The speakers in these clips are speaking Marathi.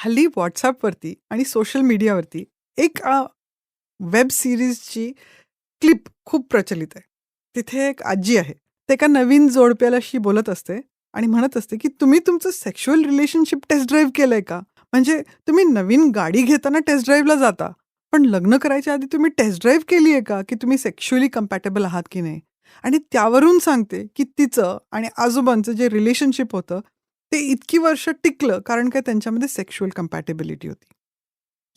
हल्ली WhatsAppवरती आणि सोशल मीडियावरती एक वेब सीरीजची क्लिप खूप प्रचलित आहे. तिथे एक आजी आहे. ते एका नवीन जोडप्यालाशी बोलत असते आणि म्हणत असते, की "तुम्ही तुमचं सेक्शुअल रिलेशनशिप टेस्ट ड्राईव्ह केलंय का? म्हणजे तुम्ही नवीन गाडी घेताना टेस्ट ड्राईव्हला जाता. पण लग्न करायच्या आधी तुम्ही टेस्ट ड्राईव्ह केली आहे का, की तुम्ही सेक्शुअली कंपॅटेबल आहात की नाही?" आणि त्यावरून सांगते, की तिचं आणि आजोबांचं जे रिलेशनशिप होतं, ते इतकी वर्ष टिकलं कारण काय त्यांच्यामध्ये सेक्शुअल कंपॅटिबिलिटी होती.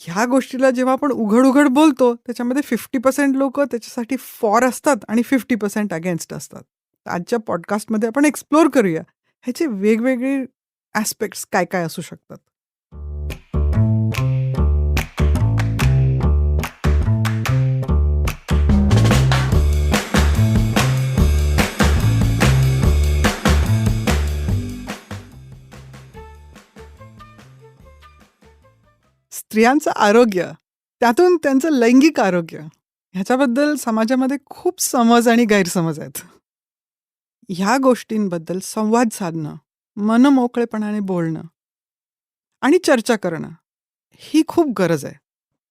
ह्या गोष्टीला जेव्हा आपण उघड-उघड बोलतो, त्याच्यामध्ये 50% लोकं त्याच्यासाठी फॉर असतात आणि 50% अगेन्स्ट असतात. तर आजच्या पॉडकास्टमध्ये आपण एक्सप्लोर करूया, ह्याचे वेगवेगळे ॲस्पेक्ट्स काय-काय असू शकतात. स्त्रियांचं आरोग्य, त्यातून त्यांचं लैंगिक आरोग्य, ह्याच्याबद्दल समाजामध्ये खूप समज आणि गैरसमज आहेत. ह्या गोष्टींबद्दल संवाद साधणं, मनमोकळेपणाने बोलणं आणि चर्चा करणं, ही खूप गरज आहे.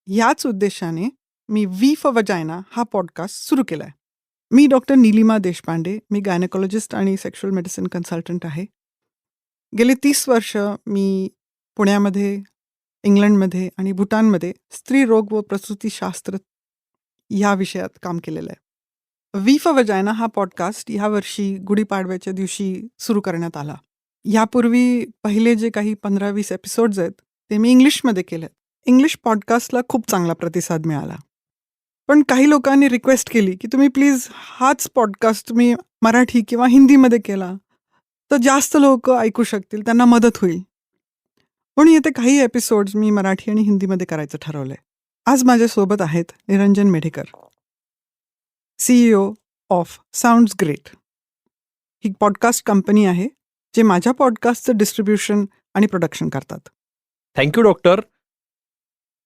याच उद्देशाने मी व्ही फॉर वजायना हा पॉडकास्ट सुरू केलाय. मी डॉक्टर नीलिमा देशपांडे, मी गायनेकॉलॉजिस्ट आणि सेक्शुअल मेडिसिन कन्सल्टंट आहे. गेली 30 वर्ष मी पुण्यामध्ये, इंग्लंडमध्ये आणि भूटानमध्ये स्त्रीरोग व प्रसूतीशास्त्र या विषयात काम केलेलं आहे. व्ही फॉर वजायना हा पॉडकास्ट यावर्षी गुढीपाडव्याच्या दिवशी सुरू करण्यात आला. यापूर्वी पहिले जे काही 15-20 एपिसोड्स आहेत, ते मी इंग्लिशमध्ये केलेत. इंग्लिश पॉडकास्टला खूप चांगला प्रतिसाद मिळाला. पण काही लोकांनी रिक्वेस्ट केली, की तुम्ही प्लीज हाच पॉडकास्ट तुम्ही मराठी किंवा हिंदीमध्ये केला, तर जास्त लोकं ऐकू शकतील, त्यांना मदत होईल. म्हणून येथे काही एपिसोड्स मी मराठी आणि हिंदीमध्ये करायचं ठरवलंय. आज माझ्यासोबत आहेत Niranjan Medhekar, CEO of sounds great. He podcast company आहे, जे माझ्या पॉडकास्टचं डिस्ट्रिब्युशन आणि प्रोडक्शन करतात. Thank you doctor.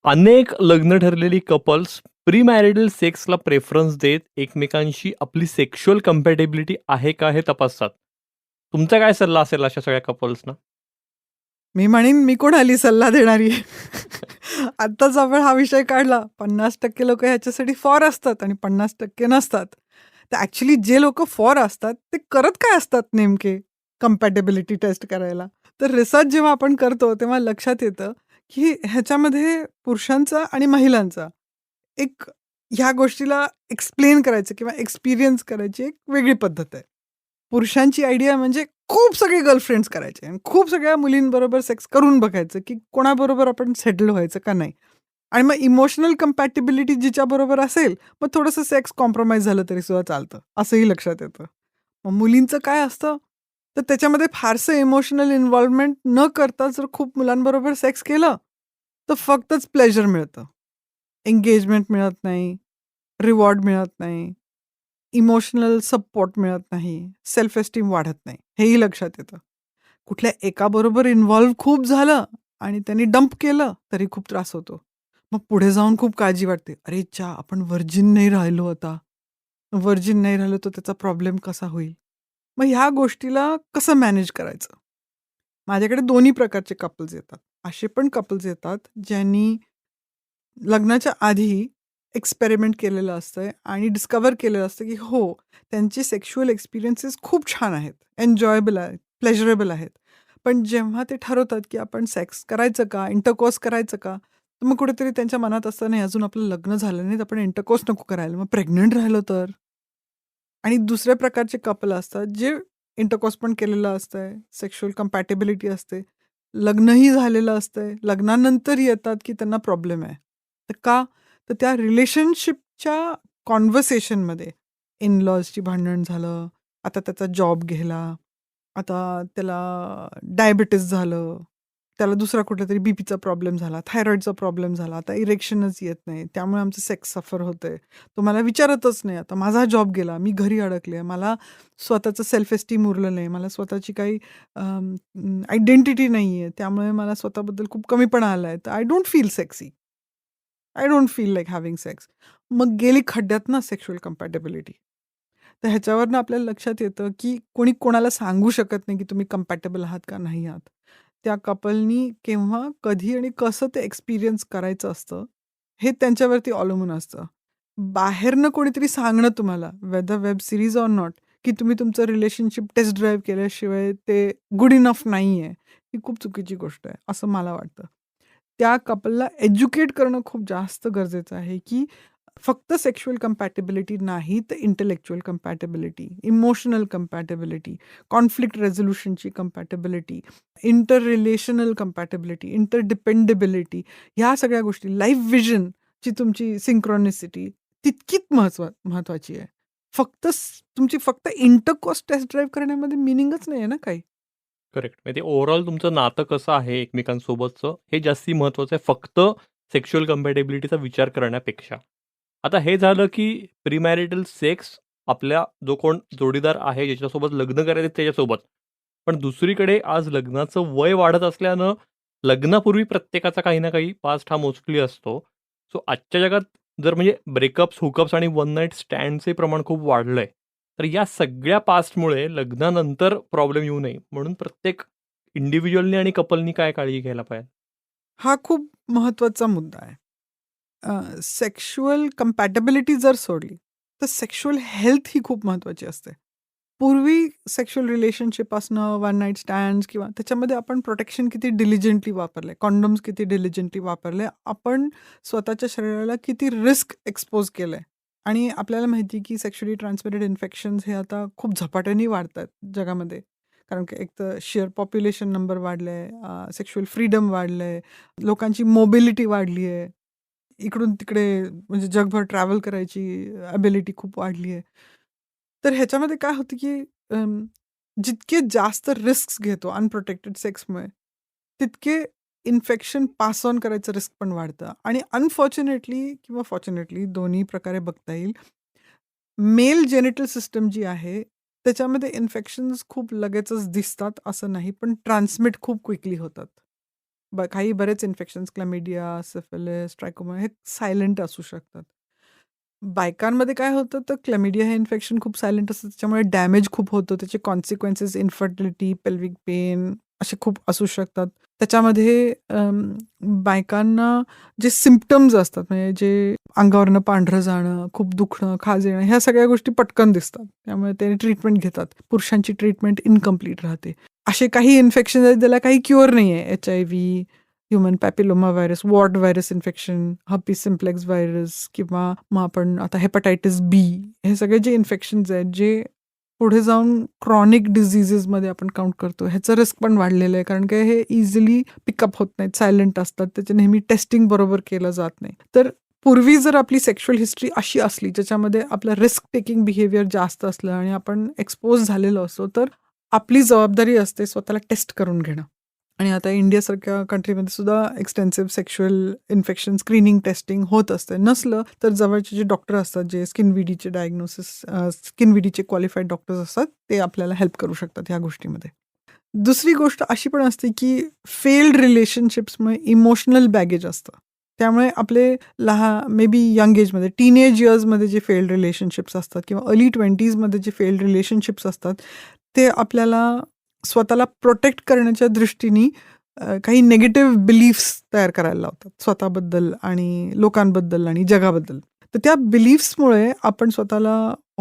अनेक लग्न ठरलेली कपल्स प्री मॅरिडल सेक्सला प्रेफरन्स देत एकमेकांशी आपली सेक्शुअल कम्पॅटेबिलिटी आहे का हे तपासतात. तुमचा काय सल्ला असेल अशा सगळ्या कपल्सना? मी म्हणेन मी कोण आली सल्ला देणारी. आत्ताच आपण हा विषय काढला. 50% लोकं ह्याच्यासाठी फॉर असतात आणि 50% नसतात. तर ॲक्चुअली जे लोकं फॉर असतात ते करत काय असतात नेमके कंपॅटेबिलिटी टेस्ट करायला? तर रिसर्च जेव्हा आपण करतो तेव्हा लक्षात येतं, की ह्याच्यामध्ये पुरुषांचा आणि महिलांचा एक ह्या गोष्टीला एक्सप्लेन करायचं किंवा एक्सपिरियन्स करायची एक वेगळी पद्धत आहे. पुरुषांची आयडिया म्हणजे खूप सगळे गर्लफ्रेंड्स करायचे आणि खूप सगळ्या मुलींबरोबर सेक्स करून बघायचं, की कोणाबरोबर आपण सेटल व्हायचं का नाही. आणि मग इमोशनल कंपॅटिबिलिटी जिच्याबरोबर असेल, मग थोडंसं सेक्स कॉम्प्रोमाईज झालं तरी सुद्धा चालतं, असंही लक्षात येतं. मग मुलींचं काय असतं, तर त्याच्यामध्ये फारसं इमोशनल इन्व्हॉल्वमेंट न करता जर खूप मुलांबरोबर सेक्स केलं, तर फक्तच प्लेजर मिळतं. एंगेजमेंट मिळत नाही, रिवॉर्ड मिळत नाही, इमोशनल सपोर्ट मिळत नाही, सेल्फ एस्टीम वाढत नाही, हेही लक्षात येतं. कुठल्या एकाबरोबर इन्व्हॉल्व खूप झालं आणि त्यांनी डंप केलं, तरी खूप त्रास होतो. मग पुढे जाऊन खूप काळजी वाटते. अरे आपण व्हर्जिन नाही राहिलो आता. व्हर्जिन नाही राहिलो तर त्याचा प्रॉब्लेम कसा होईल? मग ह्या गोष्टीला कसं मॅनेज करायचं? माझ्याकडे दोन्ही प्रकारचे कपल्स येतात. असे पण कपल्स येतात, ज्यांनी लग्नाच्या आधी एक्सपेरिमेंट केलेलं असतं आणि डिस्कव्हर केलेलं असतं, की हो, त्यांचे सेक्शुअल एक्सपिरियन्सेस खूप छान आहेत, एन्जॉयबल आहेत, प्लेजरेबल आहेत. पण जेव्हा ते ठरवतात, की आपण सेक्स करायचं का, इंटरकोर्स करायचं का, तर मग कुठेतरी त्यांच्या मनात असतं, नाही अजून आपलं लग्न झालं नाही, तर आपण इंटरकोर्स नको करायला. मग प्रेग्नंट राहिलो तर? आणि दुसऱ्या प्रकारचे कपल असतात, जे इंटरकोर्स पण केलेलं असतंय, सेक्शुअल कंपॅटिबिलिटी असते, लग्नही झालेलं असतंय, लग्नानंतर येतात, की त्यांना प्रॉब्लेम आहे. तर का? तर त्या रिलेशनशिपच्या कॉन्व्हर्सेशनमध्ये इन लॉजची भांडण झालं, आता त्याचा जॉब गेला, आता त्याला डायबिटीज झालं, त्याला दुसरा कुठलातरी बीपीचा प्रॉब्लेम झाला, थायरॉईडचा प्रॉब्लेम झाला, आता इरेक्शनच येत नाही, त्यामुळे आमचं सेक्स सफर होतंय. तो मला विचारतच नाही, आता माझा जॉब गेला, मी घरी अडकले, मला स्वतःचं सेल्फ एस्टीम उरलं नाही, मला स्वतःची काही आयडेंटिटी नाही आहे, त्यामुळे मला स्वतःबद्दल खूप कमीपणा आला आहे, तर I don't feel sexy. I don't feel like having sex. मग गेली खड्ड्यात ना सेक्शुअल कंपॅटिबिलिटी. तर ह्याच्यावरनं आपल्याला लक्षात येतं, की कोणी कोणाला सांगू शकत नाही, की तुम्ही कंपॅटेबल आहात का नाही आहात. त्या कपलनी केव्हा, कधी आणि कसं ते एक्सपिरियन्स करायचं असतं, हे त्यांच्यावरती अवलंबून असतं. बाहेरनं कोणीतरी सांगणं तुम्हाला whether web series or not, की तुम्ही तुमचं रिलेशनशिप टेस्ट ड्राईव्ह केल्याशिवाय ते गुड इनफ नाहीये, ही खूप चुकीची गोष्ट आहे, असं मला वाटतं. त्या कपलला एज्युकेट करणं खूप जास्त गरजेचं आहे, की फक्त सेक्शुअल कंपॅटिबिलिटी नाही, तर intellectual compatibility, emotional compatibility, conflict रेझोल्यूशनची compatibility, inter relational compatibility, interdependability, ह्या सगळ्या गोष्टी, लाईफ व्हिजनची तुमची सिंक्रोनिसिटी तितकीच महत्वाची आहे. तुमची फक्त इंटरकोर्स टेस्ट ड्राईव्ह करण्यामध्ये मिनिंगच नाही आहे ना काही. करेक्ट. म्हणजे ओव्हरऑल तुमचं नातं कसं आहे एकमेकांसोबतचं हे जास्ती महत्त्वाचं आहे, फक्त सेक्शुअल कंपॅटिबिलिटीचा विचार करण्यापेक्षा. आता हे झालं की प्रीमॅरिटल सेक्स आपल्या जो कोण जोडीदार आहे, ज्याच्यासोबत लग्न करायचं त्याच्यासोबत. पण दुसरीकडे आज लग्नाचं वय वाढत असल्यानं लग्नापूर्वी प्रत्येकाचा काही ना काही पास्ट हा मोस्टली असतो. सो आजच्या जगात जर म्हणजे ब्रेकअप्स, हुकअप्स आणि वन नाईट स्टँडचे प्रमाण खूप वाढलंय. तर या सगळ्या पास्टमुळे लग्नानंतर प्रॉब्लेम येऊ नये म्हणून प्रत्येक इंडिव्हिज्युअलनी आणि कपलनी काय काळजी घ्यायला पाहिजे? हा खूप महत्वाचा मुद्दा आहे. सेक्शुअल कंपॅटेबिलिटी जर सोडली, तर सेक्शुअल हेल्थ ही खूप महत्वाची असते. पूर्वी सेक्शुअल रिलेशनशिप असणं, वन नाईट स्टँड्स किंवा त्याच्यामध्ये आपण प्रोटेक्शन किती डिलिजंटली वापरलंय, कॉन्डोम्स किती डिलिजंटली वापरले, आपण स्वतःच्या शरीराला किती रिस्क एक्सपोज केलंय. आणि आपल्याला माहिती की सेक्शुअली ट्रान्समिटेड इन्फेक्शन्स हे आता खूप झपाट्याने वाढतात जगामध्ये. कारण की एक तर शेअर पॉप्युलेशन नंबर वाढलंय, सेक्शुअल फ्रीडम वाढलंय, लोकांची मोबिलिटी वाढली आहे. इकडून तिकडे म्हणजे जगभर ट्रॅव्हल करायची ॲबिलिटी खूप वाढली आहे. तर ह्याच्यामध्ये काय होतं की जितके जास्त रिस्क घेतो अनप्रोटेक्टेड सेक्समुळे, तितके इन्फेक्शन पास ऑन करायचं रिस्क पण वाढतं. आणि अनफॉर्च्युनेटली किंवा फॉर्च्युनेटली दोन्ही प्रकारे बघता येईल. मेल जेनिटल सिस्टम जी आहे, त्याच्यामध्ये इन्फेक्शन्स खूप लगेचच दिसतात असं नाही, पण ट्रान्समिट खूप क्विकली होतात. काही बरेच इन्फेक्शन्स क्लॅमिडिया, सिफिलिस, ट्रायकोमा हे सायलेंट असू शकतात. बायकांमध्ये काय होतं, तर क्लॅमिडिया हे इन्फेक्शन खूप सायलेंट असतं, त्याच्यामुळे डॅमेज खूप होतं. त्याचे कॉन्सिक्वेन्सेस इन्फर्टिलिटी, पेल्विक पेन असे खूप असू शकतात. त्याच्यामध्ये बायकांना जे सिम्प्टम्स असतात, म्हणजे जे अंगावरनं पांढरं जाणं, खूप दुखणं, खाज येणं, ह्या सगळ्या गोष्टी पटकन दिसतात. त्यामुळे ते ट्रीटमेंट घेतात. पुरुषांची ट्रीटमेंट इनकम्प्लीट राहते. असे काही इन्फेक्शन आहेत ज्याला काही क्युअर नाही आहे. HIV, human papilloma virus, wart virus infection, herpes simplex virus किंवा मग आपण आता हेपॅटायटिस बी, हे सगळे जे इन्फेक्शन्स आहेत, जे पुढे जाऊन क्रॉनिक डिझीजेसमध्ये आपण काउंट करतो, ह्याचं रिस्क पण वाढलेलं आहे. कारण की हे इझिली पिकअप होत नाहीत, सायलेंट असतात, त्याचे नेहमी टेस्टिंग बरोबर केलं जात नाही. तर पूर्वी जर आपली सेक्शुअल हिस्ट्री अशी असली, ज्याच्यामध्ये आपलं रिस्क टेकिंग बिहेवियर जास्त असलं आणि आपण एक्सपोज झालेलो असतो, तर आपली जबाबदारी असते स्वतःला टेस्ट करून घेणं. आणि आता इंडियासारख्या कंट्रीमध्ये सुद्धा extensive sexual infection screening testing होत असते. नसलं तर जवळचे जे डॉक्टर असतात, जे स्किन विडीचे डायग्नोसिस, स्किन विडीचे क्वालिफाईड डॉक्टर्स असतात, ते आपल्याला हेल्प करू शकतात ह्या गोष्टीमध्ये. दुसरी गोष्ट अशी पण असते की फेल्ड रिलेशनशिप्समुळे इमोशनल बॅगेज असतं. त्यामुळे आपले मे बी यंग एजमध्ये, टीनेज इयर्समध्ये जे फेल्ड रिलेशनशिप्स असतात किंवा अर्ली 20sमध्ये जे फेल्ड रिलेशनशिप्स असतात, ते आपल्याला स्वतःला प्रोटेक्ट करण्याच्या दृष्टीने काही निगेटिव्ह बिलीफ्स तयार करायला लावतात स्वतःबद्दल आणि लोकांबद्दल आणि जगाबद्दल. तर त्या बिलीफ्समुळे आपण स्वतःला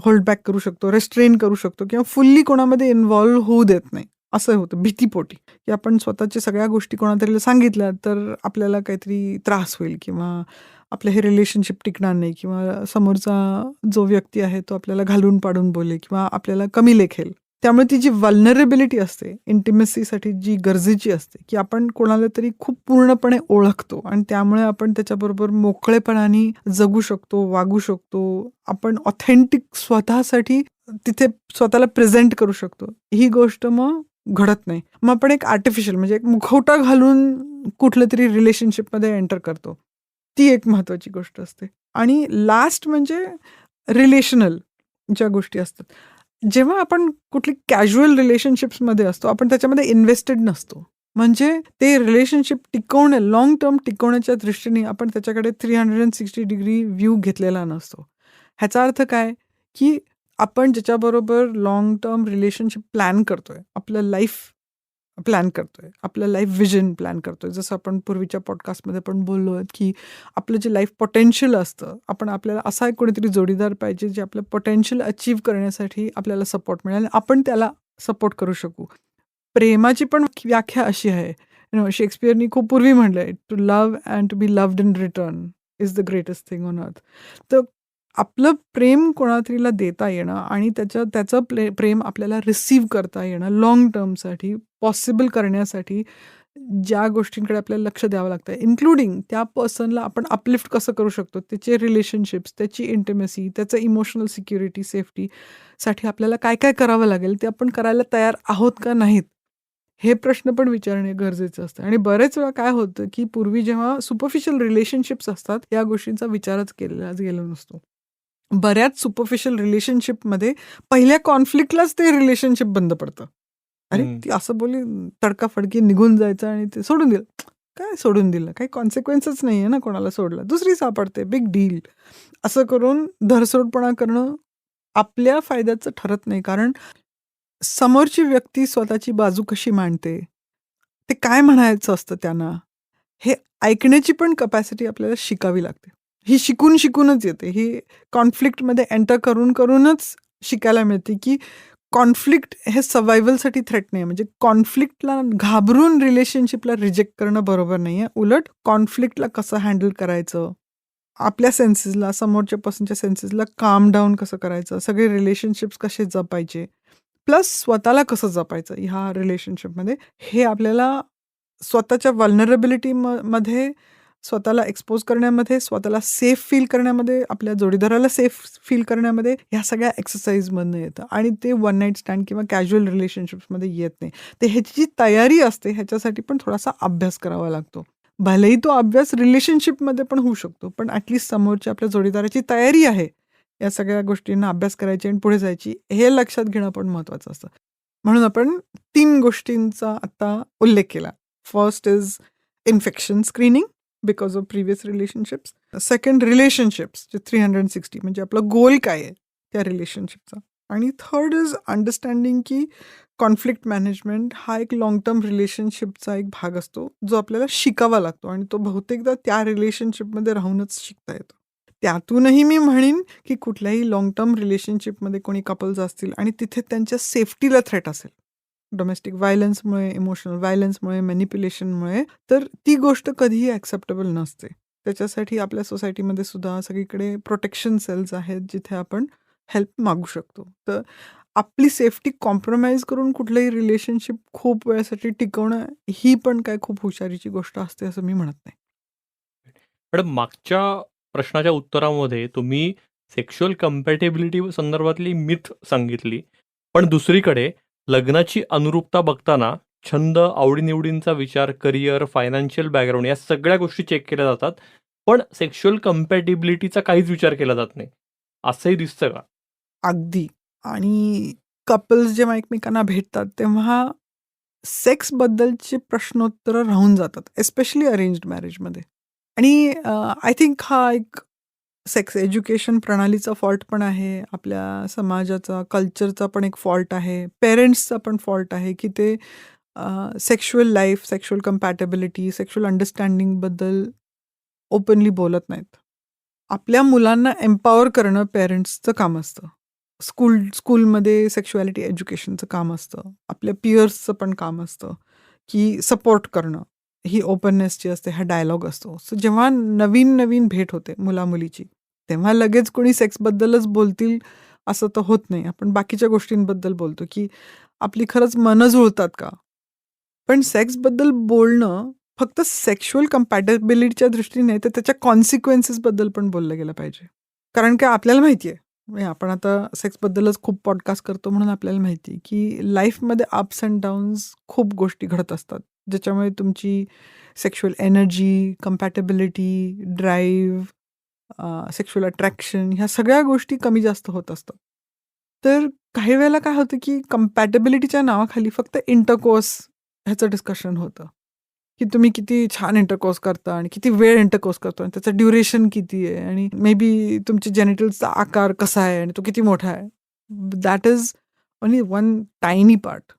होल्ड बॅक करू शकतो, रेस्ट्रेन करू शकतो किंवा फुल्ली कोणामध्ये इन्व्हॉल्व्ह होऊ देत नाही. असं होतं भीतीपोटी, की आपण स्वतःच्या सगळ्या गोष्टी कोणातरी सांगितल्या तर आपल्याला काहीतरी त्रास होईल किंवा आपलं हे रिलेशनशिप टिकणार नाही किंवा समोरचा जो व्यक्ती आहे तो आपल्याला घालून पाडून बोलेल किंवा आपल्याला कमी लेखेल. त्यामुळे ती जी व्हल्नरेबिलिटी असते इंटिमेसीसाठी, जी गरजेची असते, की आपण कोणाला तरी खूप पूर्णपणे ओळखतो आणि त्यामुळे आपण त्याच्याबरोबर मोकळेपणाने जगू शकतो, वागू शकतो. आपण ऑथेंटिक स्वतःसाठी तिथे स्वतःला प्रेझेंट करू शकतो. ही गोष्ट मग घडत नाही. मग आपण एक आर्टिफिशियल म्हणजे एक मुखवटा घालून कुठल्या तरी रिलेशनशिपमध्ये एंटर करतो. ती एक महत्वाची गोष्ट असते. आणि लास्ट म्हणजे रिलेशनल ज्या गोष्टी असतात. जेव्हा आपण कुठली कॅज्युअल रिलेशनशिप्समध्ये असतो, आपण त्याच्यामध्ये इन्व्हेस्टेड नसतो. म्हणजे ते रिलेशनशिप लाँग टर्म टिकवण्याच्या दृष्टीने आपण त्याच्याकडे 360 डिग्री व्ह्यू घेतलेला नसतो. ह्याचा अर्थ काय, की आपण ज्याच्याबरोबर लाँग टर्म रिलेशनशिप प्लॅन करतोय, आपलं लाईफ प्लॅन करतोय, आपलं लाईफ व्हिजन प्लॅन करतोय. जसं आपण पूर्वीच्या पॉडकास्टमध्ये पण बोललो आहे, की आपलं जे लाईफ पोटेन्शियल असतं, आपल्याला असा एक कोणीतरी जोडीदार पाहिजे, जे आपलं पोटेन्शियल अचीव्ह करण्यासाठी आपल्याला सपोर्ट मिळेल आणि आपण त्याला सपोर्ट करू शकू. प्रेमाची पण व्याख्या अशी आहे. शेक्सपियरनी खूप पूर्वी म्हटलंय, "to love and to be loved in return is the greatest thing on earth." तर आपलं प्रेम कोणातरीला देता येणं आणि त्याचं प्रेम आपल्याला रिसीव्ह करता येणं लाँग टर्मसाठी पॉसिबल करण्यासाठी ज्या गोष्टींकडे आपल्याला लक्ष द्यावं लागतं, इन्क्लुडिंग त्या पर्सनला आपण अपलिफ्ट कसं करू शकतो, त्याचे रिलेशनशिप्स, त्याची इंटिमेसी, त्याचं इमोशनल सिक्युरिटी, सेफ्टीसाठी आपल्याला काय काय करावं लागेल, ते आपण करायला तयार आहोत का नाहीत, हे प्रश्न पण विचारणे गरजेचं असतं. आणि बरेच वेळा काय होतं, की पूर्वी जेव्हा सुपरफिशियल रिलेशनशिप्स असतात, या गोष्टींचा विचारच केला गेला नसतो. बऱ्याच सुपरफिशियल रिलेशनशिपमध्ये पहिल्या कॉन्फ्लिक्टलाच ते रिलेशनशिप बंद पडतं. अरे, हं. ती असं बोलली, तडकाफडकी निघून जायचं आणि ते सोडून दिलं. काय सोडून दिलं? काही कॉन्सिक्वेन्सच नाहीये ना कोणाला सोडलं. दुसरी सापडते, बिग डील. असं करून धरसोडपणा करणं आपल्या फायद्याचं ठरत नाही. कारण समोरची व्यक्ती स्वतःची बाजू कशी मांडते, ते काय म्हणायचं असतं त्यांना, हे ऐकण्याची पण कपॅसिटी आपल्याला शिकावी लागते. ही शिकूनच येते. ही कॉन्फ्लिक्टमध्ये एंटर करूनच शिकायला मिळते, की कॉन्फ्लिक्ट हे सर्व्हायव्हलसाठी थ्रेट नाही. म्हणजे कॉन्फ्लिक्टला घाबरून रिलेशनशिपला रिजेक्ट करणं बरोबर नाहीये. उलट कॉन्फ्लिक्टला कसं हँडल करायचं, आपल्या सेन्सेसला, समोरच्या पर्सनच्या सेन्सेसला काल्म डाऊन कसं करायचं, सगळे रिलेशनशिप्स कसे जपायचे, प्लस स्वतःला कसं जपायचं ह्या रिलेशनशिपमध्ये, हे आपल्याला स्वतःच्या व्हल्नरेबिलिटी मध्ये स्वतःला एक्सपोज करण्यामध्ये, स्वतःला सेफ फील करण्यामध्ये, आपल्या जोडीदाराला सेफ फील करण्यामध्ये ह्या सगळ्या एक्सरसाइजमधनं येतं. आणि ते वन नाईट स्टँड किंवा कॅज्युअल रिलेशनशिप्समध्ये येत नाही. ते ह्याची जी तयारी असते ह्याच्यासाठी पण थोडासा अभ्यास करावा लागतो. भलेही तो अभ्यास रिलेशनशिपमध्ये पण होऊ शकतो, पण ॲटलीस्ट समोरच्या आपल्या जोडीदाराची तयारी आहे या सगळ्या गोष्टींना अभ्यास करायची आणि पुढे जायची, हे लक्षात घेणं पण महत्त्वाचं असतं. म्हणून आपण 3 गोष्टींचा आता उल्लेख केला. First is infection screening because of previous relationships. Second relationships जे 360 म्हणजे आपला गोल काय आहे त्या रिलेशनशिपचा. आणि थर्ड इज अंडरस्टँडिंग की कॉन्फ्लिक्ट मॅनेजमेंट हा एक लाँग टर्म रिलेशनशिपचा एक भाग असतो, जो आपल्याला शिकावा लागतो आणि तो बहुतेकदा त्या रिलेशनशिपमध्ये राहूनच शिकता येतो. त्यातूनही मी म्हणेन की कुठल्याही लाँग टर्म रिलेशनशिपमध्ये कोणी कपल्स असतील आणि तिथे त्यांच्या सेफ्टीला थ्रेट असेल, डोमेस्टिक व्हायलन्समुळे, इमोशनल व्हायलन्समुळे, मॅनिप्युलेशनमुळे, तर ती गोष्ट कधीही ॲक्सेप्टेबल नसते. त्याच्यासाठी आपल्या सोसायटीमध्ये सुद्धा सगळीकडे प्रोटेक्शन सेल्स आहेत, जिथे आपण हेल्प मागू शकतो. तर आपली सेफ्टी कॉम्प्रोमाइज करून कुठलंही रिलेशनशिप खूप वेळासाठी टिकवणं, ही पण काय खूप हुशारीची गोष्ट असते असं मी म्हणत नाही. मॅडम, मागच्या प्रश्नाच्या उत्तरामध्ये तुम्ही सेक्शुअल कंपॅटेबिलिटी संदर्भातली मिथ सांगितली. पण दुसरीकडे लग्नाची अनुरूपता बघताना छंद, आवडीनिवडींचा विचार, करिअर, फायनान्शियल बॅकग्राऊंड या सगळ्या गोष्टी चेक केल्या जातात. पण सेक्शुअल कंपॅटिबिलिटीचा काहीच विचार केला जात नाही. असंही दिसतं का? अगदी. आणि कपल्स जेव्हा एकमेकांना भेटतात, तेव्हा सेक्सबद्दलची प्रश्नोत्तरं राहून जातात, एस्पेशली अरेंज्ड मॅरेजमध्ये. आणि आय थिंक हा एक सेक्स एज्युकेशन प्रणालीचा फॉल्ट पण आहे, आपल्या समाजाचा, कल्चरचा पण एक फॉल्ट आहे, पेरेंट्सचा पण फॉल्ट आहे, की ते sexual life, sexual compatibility, sexual अंडरस्टँडिंगबद्दल ओपनली बोलत नाहीत. आपल्या मुलांना एम्पॉवर करणं पेरेंट्सचं काम असतं. स्कूलमध्ये सेक्शुअलिटी एज्युकेशनचं काम असतं. आपल्या पियर्सचं पण काम असतं, की सपोर्ट करणं. ही ओपननेस जी असते, हा डायलॉग असतो. सो जेव्हा नवीन भेट होते मुला-मुलीची, तेव्हा लगेच कोणी सेक्सबद्दलच बोलतील असं तर होत नाही. आपण बाकीच्या गोष्टींबद्दल बोलतो, की आपली खरंच मनं जुळतात का? पण सेक्सबद्दल बोलणं फक्त सेक्शुअल कंपॅटेबिलिटीच्या दृष्टीने नाही, तर त्याच्या कॉन्सिक्वेन्सेसबद्दल पण बोललं गेलं पाहिजे. कारण काय आपल्याला माहिती आहे, म्हणजे आपण आता सेक्सबद्दलच खूप पॉडकास्ट करतो म्हणून आपल्याला माहिती आहे, की लाईफमध्ये अप्स अँड डाऊन्स खूप गोष्टी घडत असतात, ज्याच्यामुळे तुमची sexual energy, compatibility, drive, sexual attraction ह्या सगळ्या गोष्टी कमी जास्त होत असतात. तर काही वेळेला काय होतं, की कंपॅटेबिलिटीच्या नावाखाली फक्त इंटरकोर्स ह्याचं डिस्कशन होतं, की तुम्ही किती छान इंटरकोर्स करता आणि किती वेळ इंटरकोर्स करतो आणि त्याचं ड्युरेशन किती आहे आणि मे बी तुमच्या जेनिटल्सचा आकार कसा आहे आणि तो किती मोठा आहे. That is only one tiny part.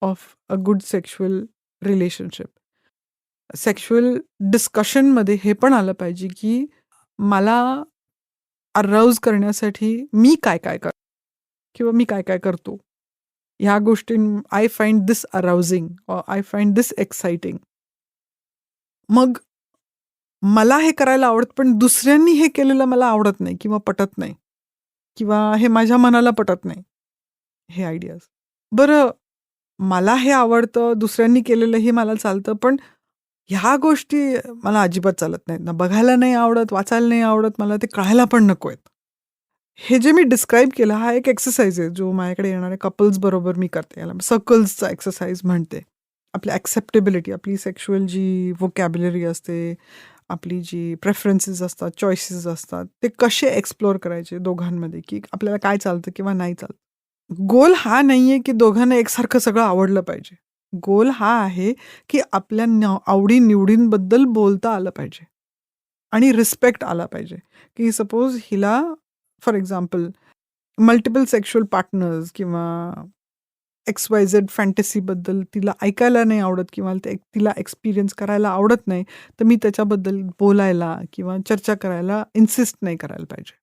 Of a good sexual relationship. Sexual डिस्कशनमध्ये हे पण आलं पाहिजे की मला अराउज करण्यासाठी मी काय काय कर किंवा मी काय काय करतो. ह्या गोष्टी I find this arousing or I find this exciting. मग मला हे करायला आवडत पण दुसऱ्यांनी हे केलेलं मला आवडत नाही किंवा पटत नाही किंवा हे माझ्या मनाला पटत नाही. हे आयडियाज. बरं, मला हे आवडतं, दुसऱ्यांनी केलेलं हे मला चालतं, पण ह्या गोष्टी मला अजिबात चालत नाहीत ना. बघायला नाही आवडत, वाचायला नाही आवडत, मला ते कळायला पण नको आहेत. हे जे मी डिस्क्राईब केलं हा एक एक्सरसाइज आहे जो माझ्याकडे येणाऱ्या कपल्स बरोबर मी करते. याला सर्कल्सचा एक्सरसाइज म्हणते. आपली ॲक्सेप्टेबिलिटी, आपली सेक्शुअल जी व्होकॅब्युलरी असते, आपली जी प्रेफरन्सेस असतात, चॉईसेस असतात, ते कसे एक्सप्लोर करायचे दोघांमध्ये, की आपल्याला काय चालतं किंवा नाही चालतं. गोल हा नाहीये की दोघांना एकसारखं सगळं आवडलं पाहिजे. गोल हा आहे की आपल्या आवडी-निवडींबद्दल बोलता आलं पाहिजे आणि रिस्पेक्ट आला पाहिजे, की सपोज हिला for example multiple sexual partners किंवा XYZ फॅन्टसीबद्दल तिला ऐकायला नाही आवडत किंवा तिला एक्सपिरियन्स करायला आवडत नाही, तर मी त्याच्याबद्दल बोलायला किंवा चर्चा करायला इन्सिस्ट नाही करायला पाहिजे.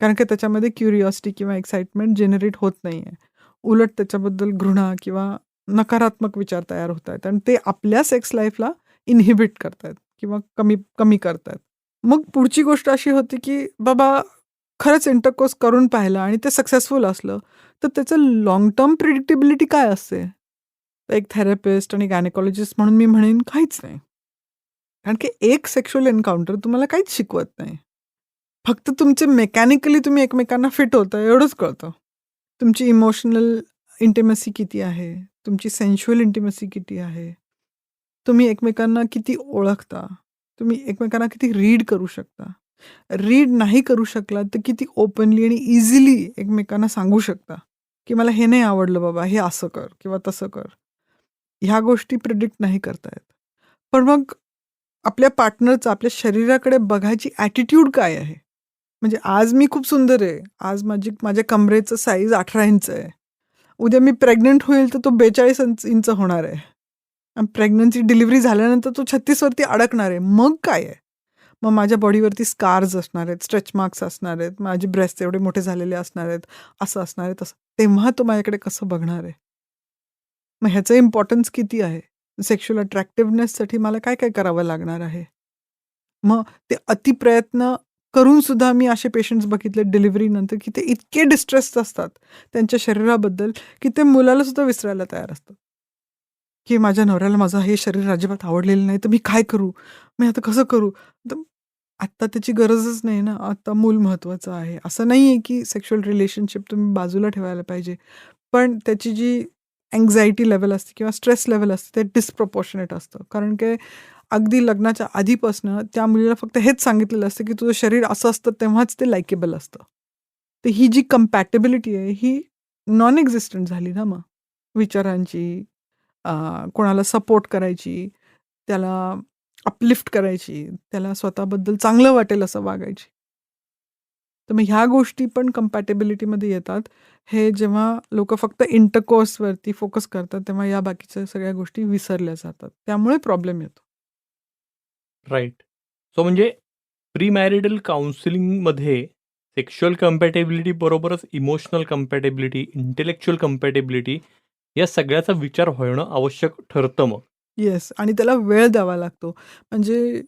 कारण की त्याच्यामध्ये क्युरिओसिटी किंवा एक्साइटमेंट जनरेट होत नाहीये. उलट त्याच्याबद्दल घृणा किंवा नकारात्मक विचार तयार होत आहेत आणि ते आपल्या सेक्स लाईफला इन्हिबिट करतायत किंवा कमी कमी करतायत. मग पुढची गोष्ट अशी होती की बाबा खरंच इंटरकोर्स करून पाहिलं आणि ते सक्सेसफुल असलं, तर त्याचं लाँग टर्म प्रिडिक्टेबिलिटी काय असते? एक थेरपिस्ट आणि गायनेकॉलॉजिस्ट म्हणून मी म्हणेन काहीच नाही. कारण की एक सेक्शुअल एन्काउंटर तुम्हाला काहीच शिकवत नाही. फक्त तुमचे मेकॅनिकली तुम्ही एकमेकांना फिट होता एवढंच कळतं. तुमची इमोशनल इंटिमेसी किती आहे? तुमची सेन्शुअल इंटिमेसी किती आहे? तुम्ही एकमेकांना किती ओळखता? तुम्ही एकमेकांना किती रीड करू शकता? रीड नाही करू शकलात तर किती ओपनली आणि इझिली एकमेकांना सांगू शकता, की मला हे नाही आवडलं बाबा, हे असं कर किंवा तसं कर. ह्या गोष्टी प्रिडिक्ट नाही करता येत. पण मग आपल्या पार्टनरचं आपल्या शरीराकडे बघायची ॲटिट्यूड काय आहे? म्हणजे आज मी खूप सुंदर आहे. आज माझ्या कमरेचं साईज 18 इंच आहे. उद्या मी प्रेग्नंट होईल तर तो 42 इंच होणार आहे. आणि प्रेग्नन्सी डिलिव्हरी झाल्यानंतर तो 36 वरती अडकणार आहे. मग काय आहे? मग माझ्या बॉडीवरती स्कार्स असणार आहेत, स्ट्रेच मार्क्स असणार आहेत, माझे ब्रेस्ट एवढे मोठे झालेले असणार आहेत, असं असणार आहे, तसं. तेव्हा तो माझ्याकडे कसं बघणार आहे? मग ह्याचं इम्पॉर्टन्स किती आहे? सेक्शुअल अट्रॅक्टिव्हनेससाठी मला काय-काय करावं लागणार आहे? मग ते अतिप्रयत्न करून सुद्धा मी असे पेशंट्स बघितले डिलिव्हरीनंतर, की ते इतके डिस्ट्रेस्ड असतात त्यांच्या शरीराबद्दल, की ते मुलाला सुद्धा विसरायला तयार असतात. की माझ्या नवऱ्याला माझं हे शरीर अजिबात आवडलेलं नाही, तर मी काय करू? मी आता कसं करू? तर आत्ता त्याची गरजच नाही ना. आता मूल महत्त्वाचं आहे. असं नाहीये की सेक्शुअल रिलेशनशिप तुम्ही बाजूला ठेवायला पाहिजे. पण त्याची जी अँक्झायटी लेव्हल असते किंवा स्ट्रेस लेव्हल असते ते डिस्प्रपोर्शनेट असतं. कारण की अगदी लग्नाच्या आधीपासनं त्या मुलीला फक्त हेच सांगितलेलं असतं की तुझं शरीर असं असतं तेव्हाच ते लाइकेबल असतं. तर ही जी कंपॅटेबिलिटी आहे ही नॉन एक्झिस्टंट झाली ना मग. विचारांची, अ, कोणाला सपोर्ट करायची, त्याला अपलिफ्ट करायची, त्याला स्वतःबद्दल चांगलं वाटेल असं वागायची. तर मग ह्या गोष्टी पण कंपॅटेबिलिटीमध्ये येतात. हे जेव्हा लोकं फक्त इंटरकोर्सवरती फोकस करतात, तेव्हा या बाकीच्या सगळ्या गोष्टी विसरल्या जातात. त्यामुळे प्रॉब्लेम येतो. राइट. सो म्हणजे प्री-मॅरिटल काउन्सिलिंगमध्ये सेक्शुअल कंपॅटिबिलिटी बरोबरच इमोशनल कंपॅटिबिलिटी, इंटेलेक्चुअल कंपॅटिबिलिटी या सगळ्याचा विचार होणं आवश्यक ठरतं मग. येस, आणि त्याला वेळ द्यावा लागतो. म्हणजे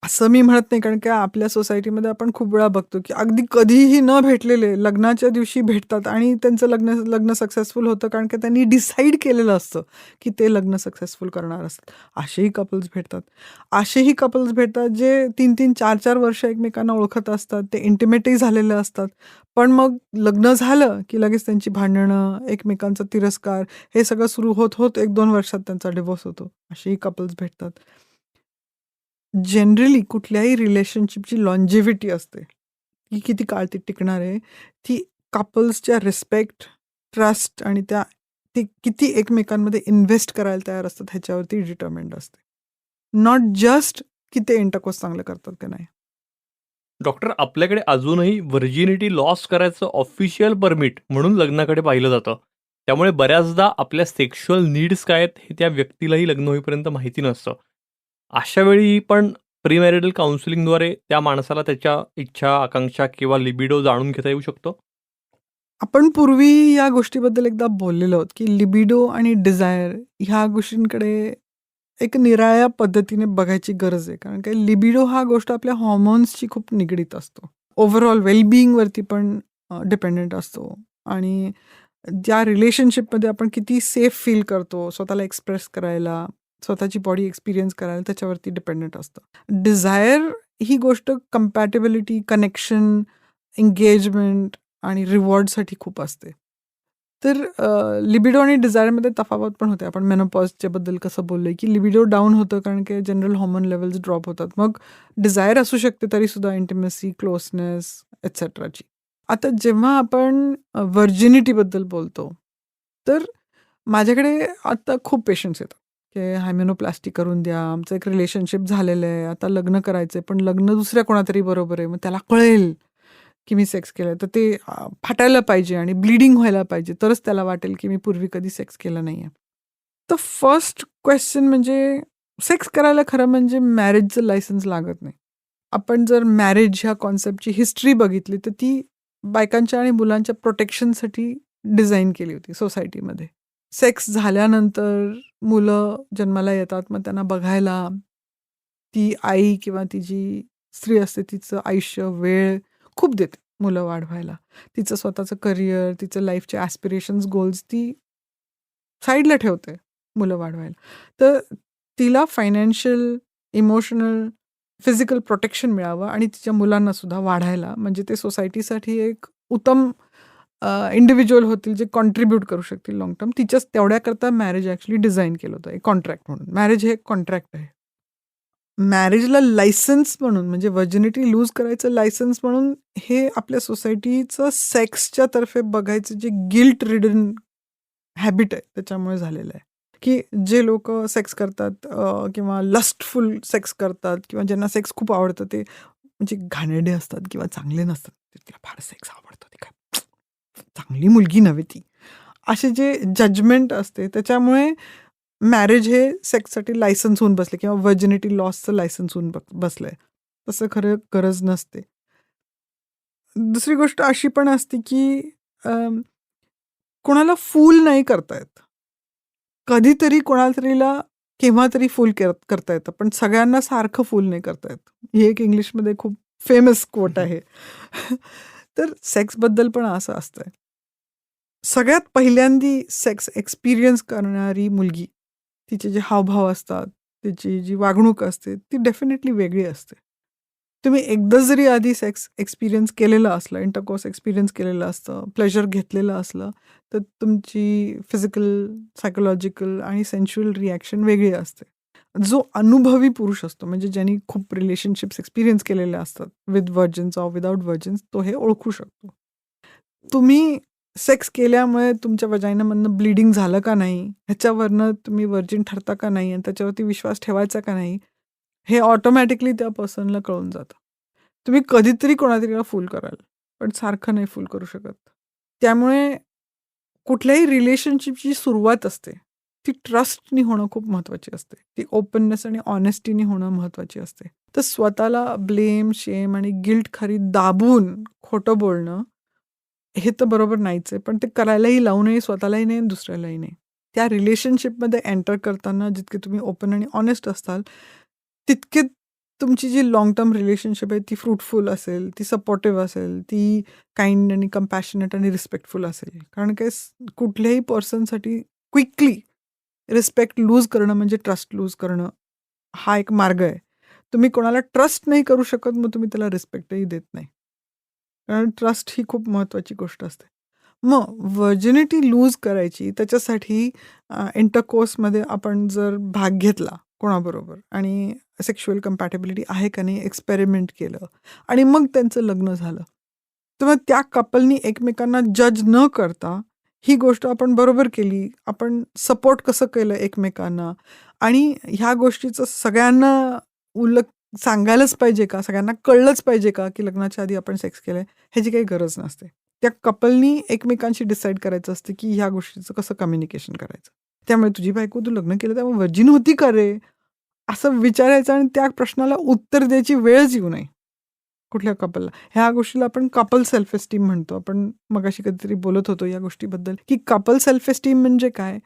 असं मी म्हणत नाही, कारण की आपल्या सोसायटीमध्ये आपण खूप वेळा बघतो, की अगदी कधीही न भेटलेले लग्नाच्या दिवशी भेटतात आणि त्यांचं लग्न लग्न सक्सेसफुल होतं, कारण की त्यांनी डिसाईड केलेलं असतं, की ते लग्न सक्सेसफुल करणार असतात. असेही कपल्स भेटतात. असेही कपल्स भेटतात जे 3-3, 4-4 वर्ष एकमेकांना ओळखत असतात. ते इंटिमेटही झालेले असतात. पण मग लग्न झालं, की लगेच त्यांची भांडणं, एकमेकांचा तिरस्कार हे सगळं सुरू होत 1-2 वर्षात त्यांचा डिव्होर्स होतो. असेही कपल्स भेटतात. जनरली कुठल्याही रिलेशनशिपची लॉन्जेव्हिटी असते. ती किती काळ ती टिकणार आहे, ती कपल्सच्या रिस्पेक्ट, ट्रस्ट आणि ते किती एकमेकांमध्ये इन्व्हेस्ट करायला तयार असतात ह्याच्यावरती डिटर्मिन्ड असते. नॉट जस्ट की ते इंटरकोर्स चांगलं करतात का नाही. डॉक्टर, आपल्याकडे अजूनही व्हर्जिनिटी लॉस करायचं ऑफिशियल परमिट म्हणून लग्नाकडे पाहिलं जातं. त्यामुळे बऱ्याचदा आपल्या सेक्शुअल नीड्स काय आहेत हे त्या व्यक्तीलाही लग्न होईपर्यंत माहिती नसतं. अशा वेळी पण प्रीमॅरिटल काउन्सिलिंगद्वारे त्या माणसाला त्याच्या इच्छा, आकांक्षा किंवा लिबिडो जाणून घेता येऊ शकतो? आपण पूर्वी या गोष्टीबद्दल एकदा बोललेलो आहोत, की लिबिडो आणि डिझायर ह्या गोष्टींकडे एक निराळ्या पद्धतीने बघायची गरज आहे. कारण की लिबिडो हा गोष्ट आपल्या हॉर्मोन्सशी खूप निगडीत असतो. ओव्हरऑल वेलबिंगवरती पण डिपेंडंट असतो आणि ज्या रिलेशनशिपमध्ये आपण किती सेफ फील करतो, स्वतःला एक्सप्रेस करायला, स्वतःची बॉडी एक्सपिरियन्स करायला त्याच्यावरती डिपेंडंट असतं. डिझायर ही गोष्ट कंपॅटेबिलिटी, कनेक्शन, एंगेजमेंट आणि रिवॉर्डसाठी खूप असते. तर लिबिडो आणि डिझायरमध्ये तफावत पण होते. आपण मेनोपॉजच्या बद्दल कसं बोललोय, की लिबिडो डाऊन होतं कारण की जनरल हॉर्मोन लेव्हल्स ड्रॉप होतात. मग डिझायर असू शकते तरीसुद्धा इंटिमेसी, क्लोजनेस एटसेट्राची. आता जेव्हा आपण व्हर्जिनिटीबद्दल बोलतो, तर माझ्याकडे आता खूप पेशंट्स येतात, की हायमेनोप्लास्टी करून द्या, आमचं एक रिलेशनशिप झालेलं आहे, आता लग्न करायचंय, पण लग्न दुसऱ्या कोणातरी बरोबर आहे. मग त्याला कळेल की मी सेक्स केलंय, तर ते फाटायला पाहिजे आणि ब्लीडिंग व्हायला पाहिजे, तरच त्याला वाटेल की मी पूर्वी कधी सेक्स केला नाहीये. तर फर्स्ट क्वेश्चन म्हणजे सेक्स करायला खरं म्हणजे मॅरेजचं लायसन्स लागत नाही. आपण जर मॅरेज ह्या कॉन्सेप्टची हिस्ट्री बघितली, तर ती बायकांच्या आणि मुलांच्या प्रोटेक्शनसाठी डिझाइन केली होती सोसायटीमध्ये. सेक्स झाल्यानंतर मुलं जन्माला येतात, मग त्यांना बघायला ती आई किंवा ती जी स्त्री असते तिचं आयुष्य, वेळ खूप देते मुलं वाढवायला. तिचं स्वतःचं करिअर, तिचं लाईफचे ॲस्पिरेशन्स, गोल्स ती साईडला ठेवते मुलं वाढवायला. तर तिला फायनान्शियल, इमोशनल, फिजिकल प्रोटेक्शन मिळावं आणि तिच्या मुलांनासुद्धा वाढायला, म्हणजे ते सोसायटीसाठी एक उत्तम इंडिव्हिज्युअल होतील जे कॉन्ट्रिब्यूट करू शकतील लाँग टर्म. तिच्याच तेवढ्याकरता मॅरेज ॲक्चुअली डिझाइन केलं होतं एक कॉन्ट्रॅक्ट म्हणून. मॅरेज हे एक कॉन्ट्रॅक्ट आहे. मॅरेजला लायसन्स म्हणून म्हणजे व्हर्जिनिटी लूज करायचं लायसन्स म्हणून हे आपल्या सोसायटीचं सेक्सच्या तर्फे बघायचं जे गिल्ट रिडन हॅबिट आहे त्याच्यामुळे झालेलं आहे. की जे लोकं सेक्स करतात किंवा लस्टफुल सेक्स करतात किंवा ज्यांना सेक्स खूप आवडतं ते म्हणजे घाणेरडे असतात किंवा चांगले नसतात. तिला फार सेक्स आवडतो, ती काय चांगली मुलगी नव्हे ती. असे जे जजमेंट असते त्याच्यामुळे मॅरेज हे सेक्ससाठी लायसन्स होऊन बसले किंवा व्हर्जिनिटी लॉसचं लायसन्स होऊन बसलंय. तसं खरं गरज नसते. दुसरी गोष्ट अशी पण असते की कोणाला फूल नाही करता येत. कधीतरी कोणाला तरीला केव्हा तरी फूल करता येतं, पण सगळ्यांना सारखं फूल नाही करता येत. ही एक इंग्लिशमध्ये खूप फेमस कोट आहे. तर सेक्सबद्दल पण असं असतंय. सगळ्यात पहिल्यांदी सेक्स एक्सपिरियन्स करणारी मुलगी, तिचे जे हावभाव असतात, तिची जी वागणूक असते, ती डेफिनेटली वेगळी असते. तुम्ही एकदा जरी आधी सेक्स एक्सपिरियन्स केलेलं असलं, इंटरकोर्स एक्सपिरियन्स केलेलं असतं, प्लेजर घेतलेलं असलं, तर तुमची फिजिकल, सायकॉलॉजिकल आणि सेन्शुअल रिॲक्शन वेगळी असते. जो अनुभवी पुरुष असतो, म्हणजे ज्यांनी खूप रिलेशनशिप्स एक्सपिरियन्स केलेले असतात, विथ व्हर्जिन्स ऑर विदाऊट व्हर्जिन्स, तो हे ओळखू शकतो. तुम्ही सेक्स केल्यामुळे तुमच्या वजायनामधनं ब्लीडिंग झालं का नाही, ह्याच्यावरनं तुम्ही व्हर्जिन ठरता का नाही आणि त्याच्यावरती विश्वास ठेवायचा का नाही, हे ऑटोमॅटिकली त्या पर्सनला कळून जातं. तुम्ही कधीतरी कोणातरीला फूल कराल, पण सारखं नाही फूल करू शकत. त्यामुळे कुठल्याही रिलेशनशिपची सुरुवात असते, ती ट्रस्टनी होणं खूप महत्त्वाची असते. ती ओपननेस आणि ऑनेस्टीनी होणं महत्त्वाची असते. तर स्वतःला ब्लेम, शेम आणि गिल्टखाली दाबून खोटं बोलणं, हे तर बरोबर नाहीच आहे. पण ते करायलाही लावू नये, स्वतःलाही नाही, दुसऱ्यालाही नाही. त्या रिलेशनशिपमध्ये एंटर करताना जितके तुम्ही ओपन आणि ऑनेस्ट असाल, तितके तुमची जी लाँग टर्म रिलेशनशिप आहे ती फ्रुटफुल असेल, ती सपोर्टिव्ह असेल, ती काइंड आणि कंपॅशनेट आणि रिस्पेक्टफुल असेल. कारण काय कुठल्याही पर्सनसाठी क्विकली रिस्पेक्ट लूज करणं म्हणजे ट्रस्ट लूज करणं हा एक मार्ग आहे. तुम्ही कोणाला ट्रस्ट नाही करू शकत, मग तुम्ही त्याला रिस्पेक्टही देत नाही. कारण ट्रस्ट ही खूप महत्त्वाची गोष्ट असते. मग व्हर्जिनिटी लूज करायची त्याच्यासाठी इंटरकोर्समध्ये आपण जर भाग घेतला कोणाबरोबर आणि सेक्शुअल कंपॅटेबिलिटी आहे का नाही एक्सपेरिमेंट केलं आणि मग त्यांचं लग्न झालं, तर मग त्या कपलनी एकमेकांना जज न करता ही गोष्ट आपण बरोबर केली, आपण सपोर्ट कसं केलं एकमेकांना आणि ह्या गोष्टीचं सगळ्यांना उलट सांगायलाच पाहिजे का, सगळ्यांना कळलंच पाहिजे का की लग्नाच्या आधी आपण सेक्स केलंय, ह्याची काही गरज नसते. त्या कपलनी एकमेकांशी डिसाईड करायचं असतं की ह्या गोष्टीचं कसं कम्युनिकेशन करायचं. त्यामुळे तुझी बायको तू लग्न केलं तेव्हा व्हर्जिन होती का रे? असं विचारायचं आणि त्या प्रश्नाला उत्तर द्यायची वेळच येऊ नये कुठल्या कपलला. ह्या गोष्टीला आपण कपल सेल्फ एस्टीम म्हणतो. आपण मगाशी कधीतरी बोलत होतो या गोष्टीबद्दल, की कपल सेल्फ एस्टीम म्हणजे काय?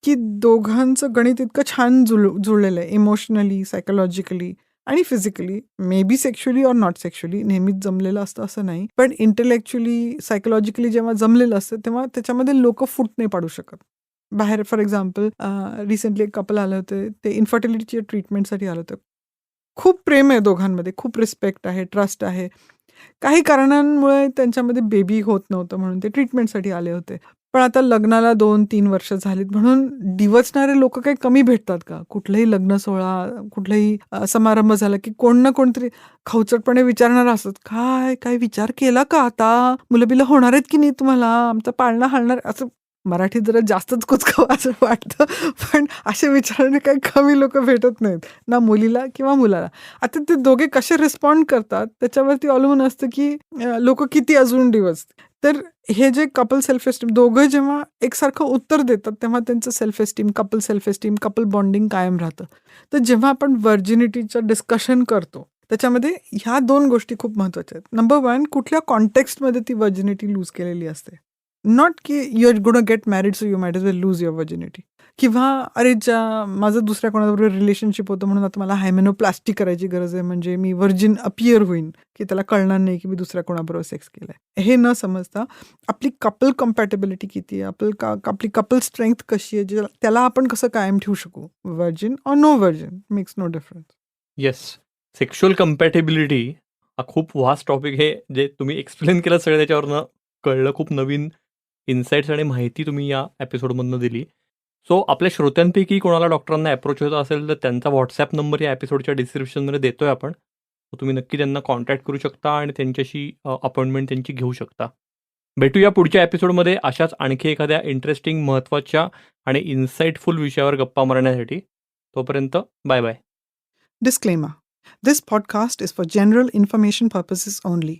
की दोघांचं गणित इतकं छान जुळलेलं आहे इमोशनली, सायकॉलॉजिकली आणि physically. May be sexually or not sexually. नेहमीच जमलेलं असतं असं नाही. पण इंटेलेक्च्युअली, सायकॉलॉजिकली जेव्हा जमलेलं असतं तेव्हा त्याच्यामध्ये लोकं फूट नाही पाडू शकत. बाहेर फॉर एक्झाम्पल रिसेंटली एक कपल आलं होतं. ते इन्फर्टिलिटीच्या ट्रीटमेंटसाठी आलं होतं. खूप प्रेम आहे दोघांमध्ये, खूप रिस्पेक्ट आहे, ट्रस्ट आहे. काही कारणांमुळे त्यांच्यामध्ये बेबी होत नव्हतं म्हणून ते ट्रीटमेंटसाठी आले होते. पण आता लग्नाला 2-3 वर्ष झालीत म्हणून डिवचणारे लोकं काही कमी भेटतात का? कुठलाही लग्न सोहळा, कुठलाही समारंभ झाला की कोण ना कोणतरी खवचटपणे विचारणारं असतात. "काय विचार केला का आता? मुलं-बिलं होणार आहेत की नाही तुम्हाला? आमचा पाळणा हलणार" असं मराठीत जरा जास्तच कुचकावं असं वाटतं. पण असे विचारणारे काही कमी लोकं भेटत नाहीत. ना मुलीला किंवा मुलाला. आता ते दोघे कसे रिस्पॉन्ड करतात त्याच्यावरती अवलंबून असतं की लोकं किती अजून डिवचतील. तर हे जे कपल सेल्फ एस्टीम दोघं जेव्हा एकसारखं उत्तर देतात तेव्हा त्यांचं सेल्फ एस्टीम, कपल बॉन्डिंग कायम राहतं. तर जेव्हा आपण व्हर्जिनिटीचं डिस्कशन करतो त्याच्यामध्ये ह्या 2 गोष्टी खूप महत्त्वाच्या आहेत. नंबर 1 कुठल्या कॉन्टेक्स्टमध्ये ती व्हर्जिनिटी लूज केलेली असते. नॉट की you are gonna get married so you might as well lose your virginity. किंवा अरे माझं दुसऱ्या कोणाबरोबर रिलेशनशिप होतं म्हणून आता मला हायमेनोप्लास्टी करायची गरज आहे म्हणजे मी व्हर्जिन अपियर होईन की त्याला कळणार नाही की मी दुसऱ्या कोणाबरोबर सेक्स केलाय. हे न समजता आपली कपल कम्पॅटेबिलिटी किती आहे, आपली कपल स्ट्रेंथ कशी आहे, त्याला आपण कसं कायम ठेवू शकू. Virgin or no virgin makes no difference. Yes. Sexual compatibility हा खूप वास्ट टॉपिक आहे. जे तुम्ही एक्सप्लेन केलं सगळं त्याच्यावरनं कळलं. खूप नवीन इन्साइट्स आणि माहिती तुम्ही या एपिसोडमधनं दिली. सो आपल्या श्रोत्यांपैकी कोणाला डॉक्टरांना अप्रोच होत असेल तर त्यांचा व्हॉट्सॲप नंबर या एपिसोडच्या डिस्क्रिप्शनमध्ये देतोय आपण. तर तुम्ही नक्की त्यांना कॉन्टॅक्ट करू शकता आणि त्यांच्याशी अपॉइंटमेंट त्यांची घेऊ शकता. भेटूया पुढच्या एपिसोडमध्ये अशाच आणखी एखाद्या इंटरेस्टिंग, महत्त्वाच्या आणि इन्साइटफुल विषयावर गप्पा मारण्यासाठी. तोपर्यंत bye bye. Disclaimer. This podcast is for general information purposes only.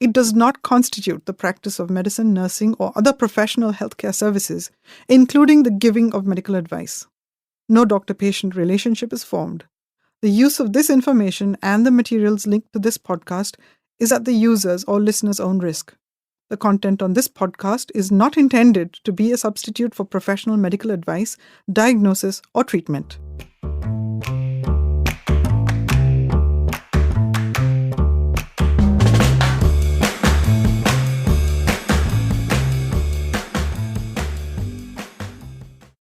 It does not constitute the practice of medicine, nursing, or other professional healthcare services, including the giving of medical advice. No doctor-patient relationship is formed. The use of this information and the materials linked to this podcast is at the user's or listener's own risk. The content on this podcast is not intended to be a substitute for professional medical advice, diagnosis, or treatment.